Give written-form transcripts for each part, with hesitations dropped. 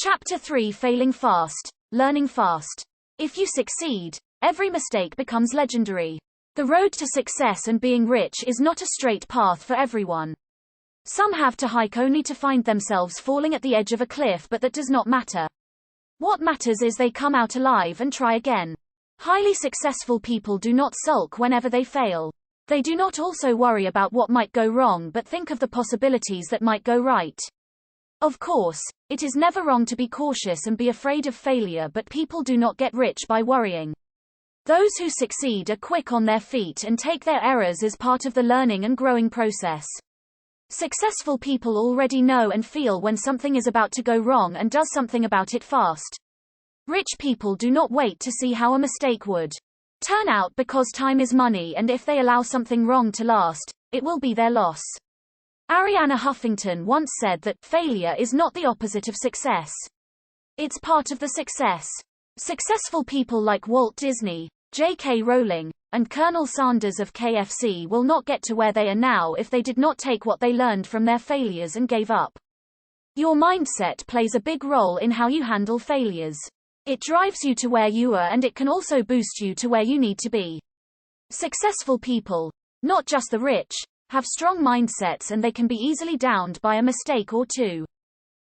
Chapter 3: Failing Fast, Learning Fast. If you succeed, every mistake becomes legendary. The road to success and being rich is not a straight path for everyone. Some have to hike only to find themselves falling at the edge of a cliff, but that does not matter. What matters is they come out alive and try again. Highly successful people do not sulk whenever they fail. They do not also worry about what might go wrong but think of the possibilities that might go right. Of course, it is never wrong to be cautious and be afraid of failure, but people do not get rich by worrying. Those who succeed are quick on their feet and take their errors as part of the learning and growing process. Successful people already know and feel when something is about to go wrong and does something about it fast. Rich people do not wait to see how a mistake would turn out because time is money, and if they allow something wrong to last, it will be their loss. Arianna Huffington once said that failure is not the opposite of success. It's part of the success. Successful people like Walt Disney, J.K. Rowling, and Colonel Sanders of KFC will not get to where they are now if they did not take what they learned from their failures and gave up. Your mindset plays a big role in how you handle failures. It drives you to where you are, and it can also boost you to where you need to be. Successful people, not just the rich, have strong mindsets, and they can be easily downed by a mistake or two.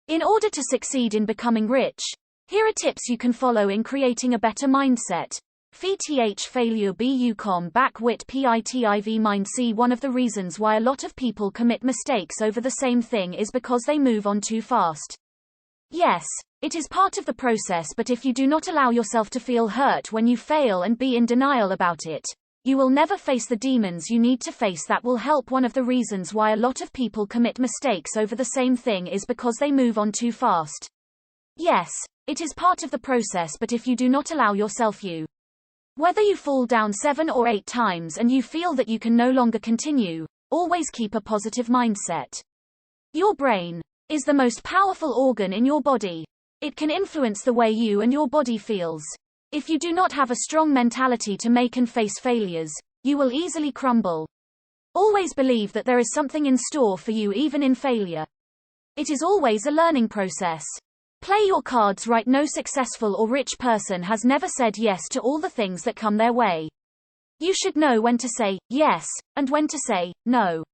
In order to succeed in becoming rich, here are tips you can follow in creating a better mindset. Failure bucom backwit pitiv mind. See, one of the reasons why a lot of people commit mistakes over the same thing is because they move on too fast. Yes, it is part of the process, but if you do not allow yourself to feel hurt when you fail and be in denial about it, you will never face the demons you need to face that will help. One of the reasons why a lot of people commit mistakes over the same thing is because they move on too fast. Yes, it is part of the process, but if you do not allow yourself, whether you fall down 7 or 8 times and you feel that you can no longer continue, always keep a positive mindset. Your brain is the most powerful organ in your body. It can influence the way you and your body feels. If you do not have a strong mentality to make and face failures, you will easily crumble. Always believe that there is something in store for you even in failure. It is always a learning process. Play your cards right. No successful or rich person has never said yes to all the things that come their way. You should know when to say yes and when to say no.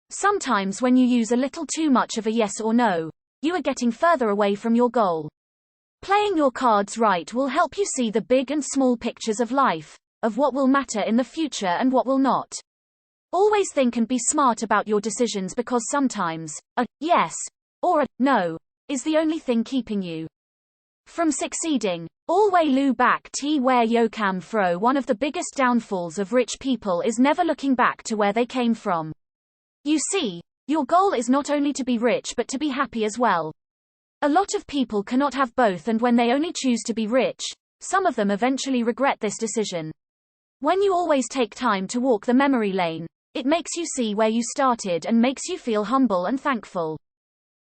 Sometimes when you use a little too much of a yes or no, you are getting further away from your goal. Playing your cards right will help you see the big and small pictures of life, of what will matter in the future and what will not. Always think and be smart about your decisions, because sometimes a yes or a no is the only thing keeping you from succeeding. Always lu back t where yo cam fro. One of the biggest downfalls of rich people is never looking back to where they came from. You see, your goal is not only to be rich but to be happy as well. A lot of people cannot have both, and when they only choose to be rich, some of them eventually regret this decision. When you always take time to walk the memory lane, it makes you see where you started and makes you feel humble and thankful.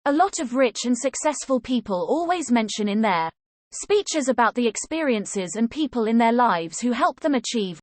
A lot of rich and successful people always mention in their speeches about the experiences and people in their lives who helped them achieve